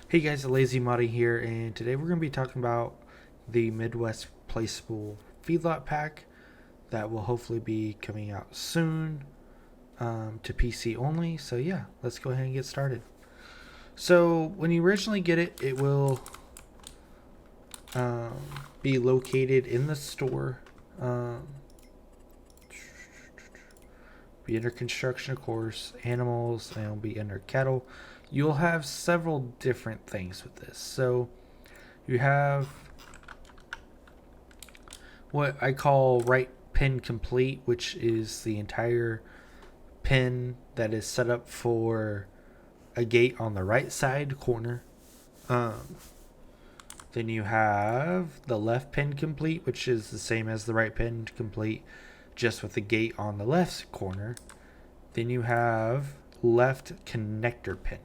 Hey guys, Lazy Moddy here, and today we're going to be talking about the Midwest Placeable Feedlot pack that will hopefully be coming out soon to PC only. So yeah, let's go ahead and get started. So when you originally get it, it will um, be located in the store. Um, be under construction, of course, animals, and it'll be under cattle. You'll have several different things with this. So you have what I call right pin complete, which is the entire pin that is set up for a gate on the right side corner. Um, then you have the left pin complete, which is the same as the right pin complete, just with the gate on the left corner. Then you have left connector pin.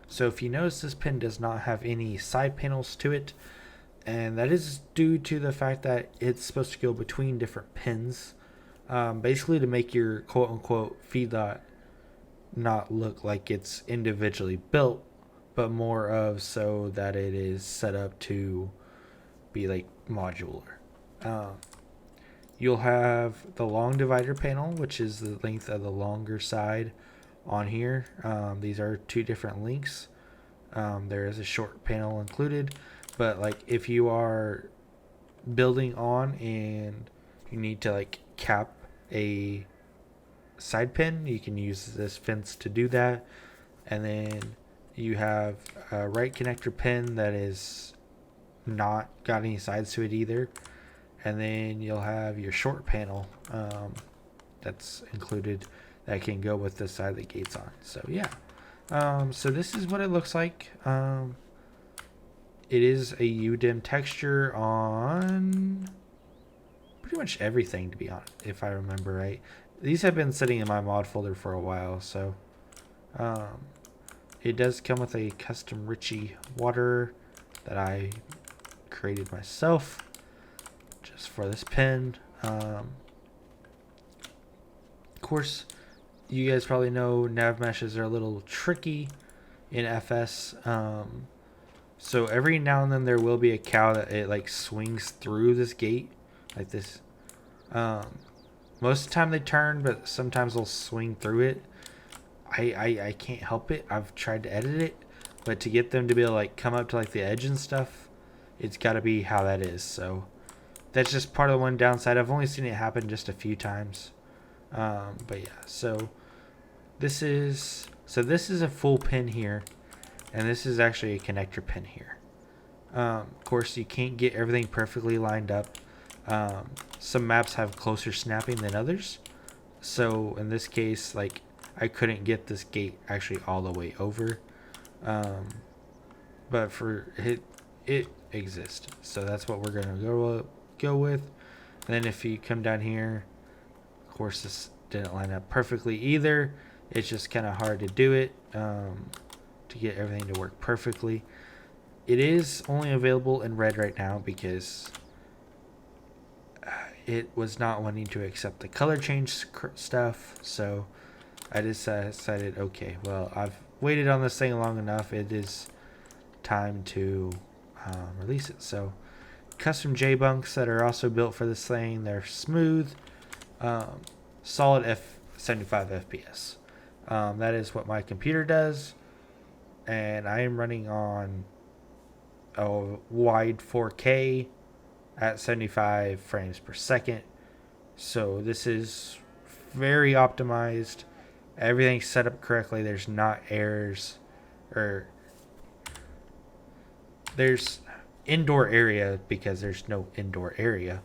So if you notice, this pin does not have any side panels to it, and that is due to the fact that it's supposed to go between different pins, basically to make your quote-unquote feedlot not look like it's individually built, but more of so that it is set up to be like modular. Um, you'll have the long divider panel, which is the length of the longer side on here. These are two different lengths. There is a short panel included, but like if you are building on and you need to like cap a side pin, you can use this fence to do that. And then you have a right connector pin that is not got any sides to it either. And then you'll have your short panel that's included that can go with the side the gate's on. So yeah. So this is what it looks like. It is a UDIM texture on pretty much everything, to be honest, if I remember right. These have been sitting in my mod folder for a while, so it does come with a custom Ritchie water that I created myself just for this pen. Of course, you guys probably know nav meshes are a little tricky in FS. So every now and then there will be a cow that it like swings through this gate like this. Most of the time they turn, but sometimes they'll swing through it. I can't help it. I've tried to edit it, but to get them to be able to like come up to like the edge and stuff, it's got to be how that is. So that's just part of the one downside. I've only seen it happen just a few times. But yeah, so this is a full pin here, and this is actually a connector pin here. Of course, you can't get everything perfectly lined up. Some maps have closer snapping than others. So in this case, like I couldn't get this gate actually all the way over. But for it exists. So that's what we're gonna go with. And then if you come down here, of course this didn't line up perfectly either. It's just kind of hard to do it to get everything to work perfectly. It is only available in red right now because it was not wanting to accept the color change stuff. So I just decided, okay, well, I've waited on this thing long enough. It is time to release it. So custom J-bunks that are also built for this thing. They're smooth, solid 75 FPS. That is what my computer does, and I am running on a wide 4K at 75 frames per second. So this is very optimized. Everything's set up correctly. There's not errors, or there's indoor area because there's no indoor area,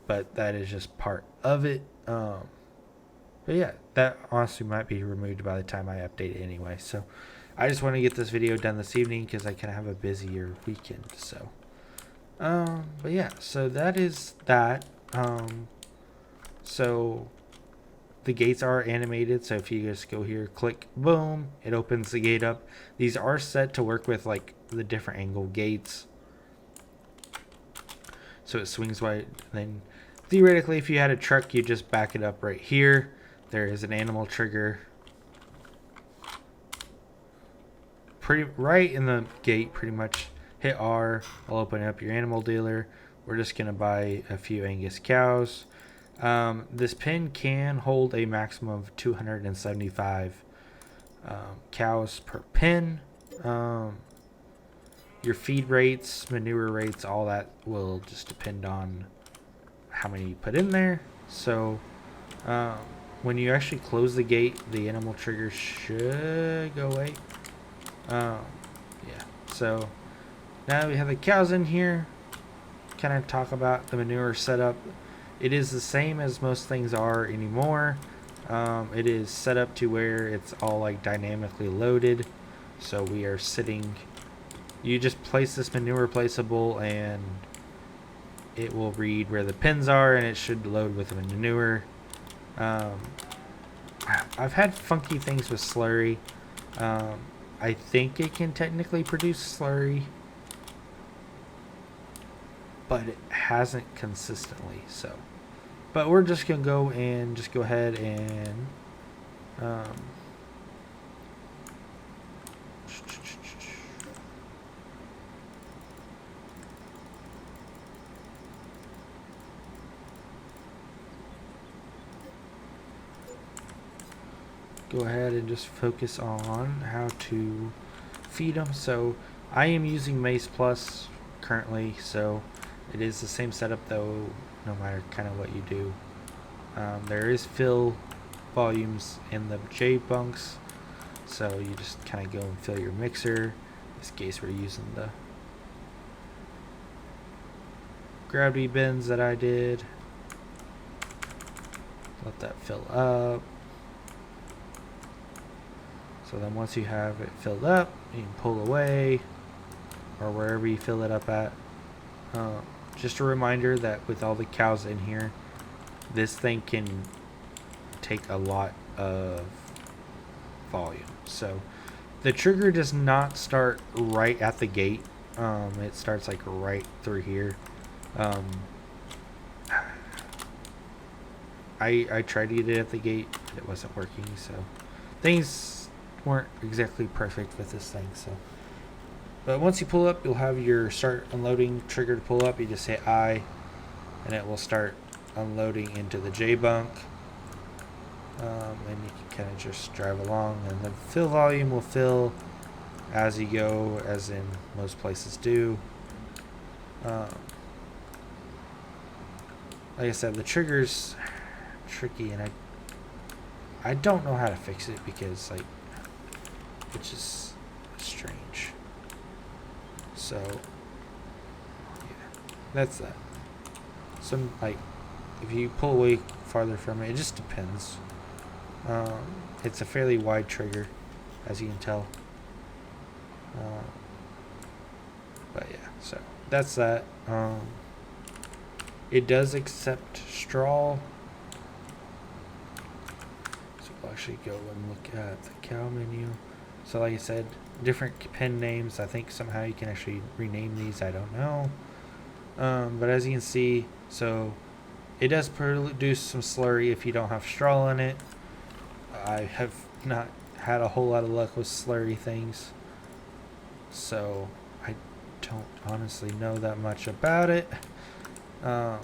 but that is just part of it. But yeah, that honestly might be removed by the time I update it anyway. So I just want to get this video done this evening because I kind of have a busier weekend. So, but yeah, so that is that. So the gates are animated. So if you just go here, click, boom, it opens the gate up. These are set to work with like the different angle gates. So it swings wide. Then theoretically, if you had a truck, you just back it up right here. There is an animal trigger. pretty right in the gate, pretty much hit R. I'll open up your animal dealer. We're just going to buy a few Angus cows. This pen can hold a maximum of 275 cows per pen. Your feed rates, manure rates, all that will just depend on how many you put in there. So when you actually close the gate, the animal trigger should go away. Yeah, so now we have the cows in here. Kind of talk about the manure setup. It is the same as most things are anymore. It is set up to where it's all like dynamically loaded. So we are sitting, you just place this manure placeable and it will read where the pins are and it should load with the manure. I've had funky things with slurry. I think it can technically produce slurry, but it hasn't consistently. So, but we're just gonna go and just go ahead and go ahead and just focus on how to feed them. So I am using Mace Plus currently, so it is the same setup though, no matter kind of what you do. There is fill volumes in the J bunks, so you just kind of go and fill your mixer. In this case we're using the gravity bins that I did. Let that fill up. So then once you have it filled up, you can pull away or wherever you fill it up at. Just a reminder that with all the cows in here, this thing can take a lot of volume. So the trigger does not start right at the gate. It starts like right through here. I tried to get it at the gate, but it wasn't working. So things weren't exactly perfect with this thing. So, but once you pull up, you'll have your start unloading trigger to pull up. You just say I, and it will start unloading into the J bunk. And you can kind of just drive along, and the fill volume will fill as you go, as in most places do. Like I said, the trigger's tricky, and I don't know how to fix it because like it's just strange. So yeah, that's that. Some like if you pull away farther from it, it just depends. It's a fairly wide trigger, as you can tell. But yeah, so that's that. It does accept straw. So we'll actually go and look at the cow menu. So like I said, different pen names. I think somehow you can actually rename these. I don't know. But as you can see, so it does produce some slurry if you don't have straw in it. I have not had a whole lot of luck with slurry things, so I don't honestly know that much about it. Now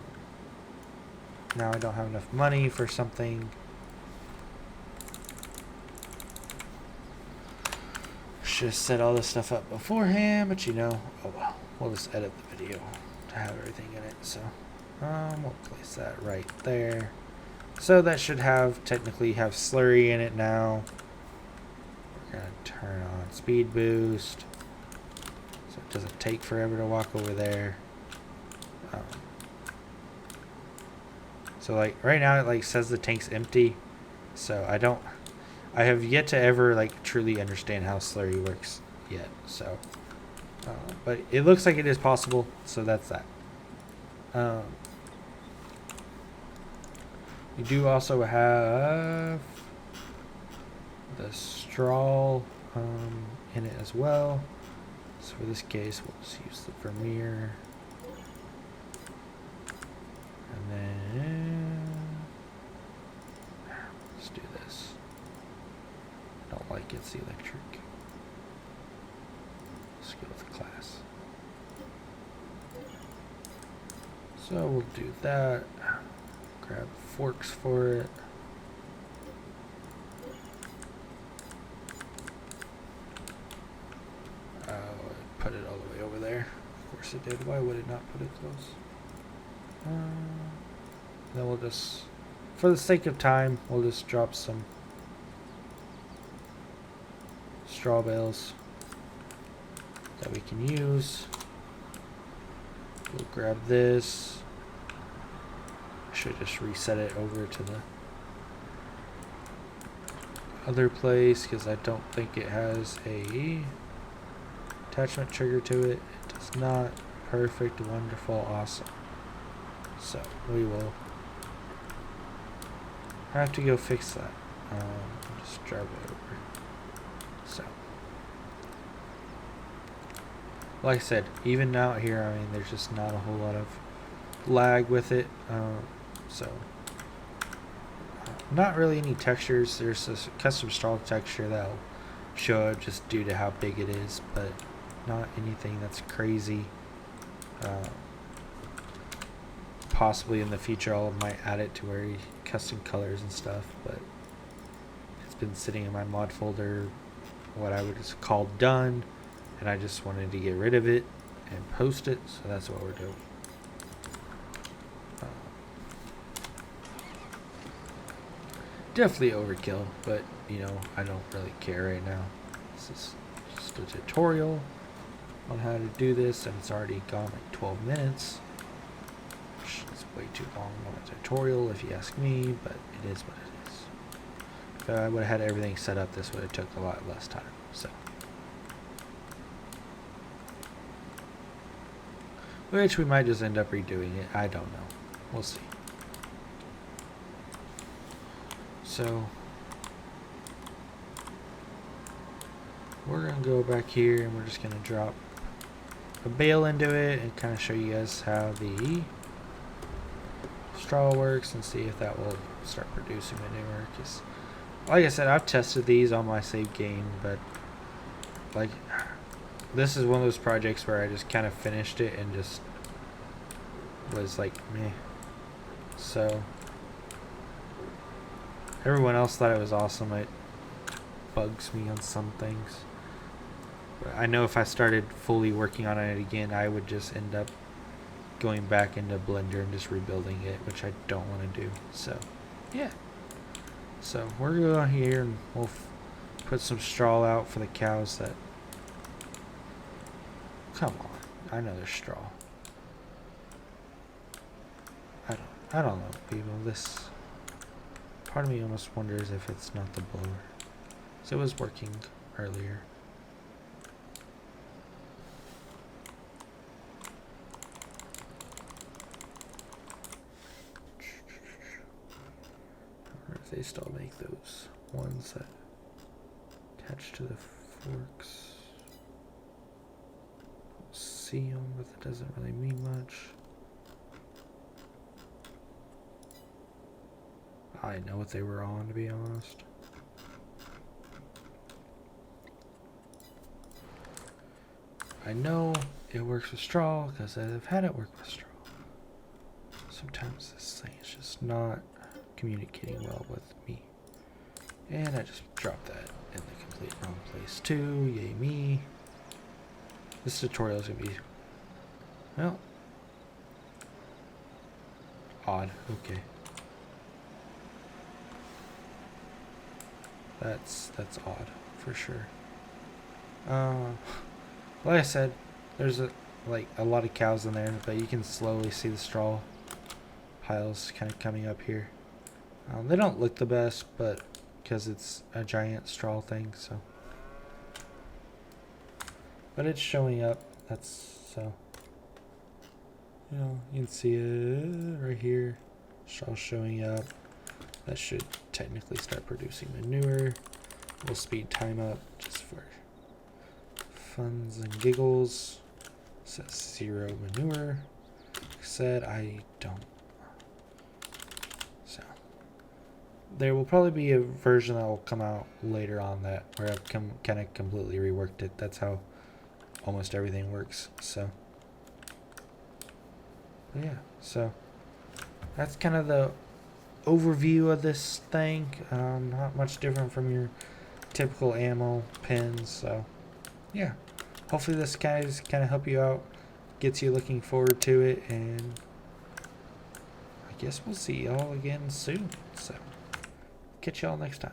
I don't have enough money for something. Should have set all this stuff up beforehand, but you know, oh well. We'll just edit the video to have everything in it. So we'll place that right there. So that should technically have slurry in it now. We're gonna turn on speed boost, so it doesn't take forever to walk over there. So like right now it like says the tank's empty, so I have yet to ever like truly understand how slurry works yet. So, but it looks like it is possible, so that's that. You do also have the straw in it as well. So for this case, we'll just use the Vermeer. And then let's do this. Don't like it's the electric. So we'll do that. Grab forks for it. Put it all the way over there. Of course it did. Why would it not put it close? Then we'll just, for the sake of time, we'll just drop some straw bales that we can use. We'll grab this. I should just reset it over to the other place because I don't think it has a attachment trigger to it. It does not. Perfect, wonderful, awesome. So we will have to go fix that. Just drive it over. So, like I said, even out here, I mean, there's just not a whole lot of lag with it. Not really any textures. There's this custom straw texture that'll show up just due to how big it is, but not anything that's crazy. Possibly in the future I might add it to where custom colors and stuff, but it's been sitting in my mod folder, what I would just call done, and I just wanted to get rid of it and post it, so that's what we're doing. Definitely overkill, but you know, I don't really care right now. This is just a tutorial on how to do this, and it's already gone like 12 minutes. It's way too long on a tutorial if you ask me, but it is what it is. If I would have had everything set up, this would have took a lot less time. So, which we might just end up redoing it. I don't know. We'll see. So we're gonna go back here and we're just gonna drop a bale into it and kind of show you guys how the straw works and see if that will start producing manure. Because, like I said, I've tested these on my save game, but like this is one of those projects where I just kind of finished it and just was like meh. So everyone else thought it was awesome. It bugs me on some things. But I know if I started fully working on it again, I would just end up going back into Blender and just rebuilding it, which I don't want to do. So, yeah. So we're going here and we'll put some straw out for the cows that... Come on. I know there's straw. I don't know, people. This... Part of me almost wonders if it's not the blower. So it was working earlier. I wonder if they still make those ones that attach to the forks. See them, but that doesn't really mean much. I know what they were on, to be honest. I know it works with straw because I've had it work with straw. Sometimes this thing is just not communicating well with me. And I just dropped that in the complete wrong place too. Yay me. This tutorial is going to be, well, odd. Okay. That's odd for sure. Like I said, there's a lot of cows in there, but you can slowly see the straw piles kind of coming up here. They don't look the best, but because it's a giant straw thing, so. But it's showing up. That's so. You know, you can see it right here. Straw showing up. That should technically start producing manure. We'll speed time up just for funs and giggles. Says 0 manure. Like I said, I don't. So there will probably be a version that will come out later on that where I've kind of completely reworked it. That's how almost everything works. So But yeah, so that's kind of the overview of this thing. Not much different from your typical ammo pins. So yeah, hopefully this guys kind of help you out, gets you looking forward to it, and I guess we'll see y'all again soon. So catch y'all next time.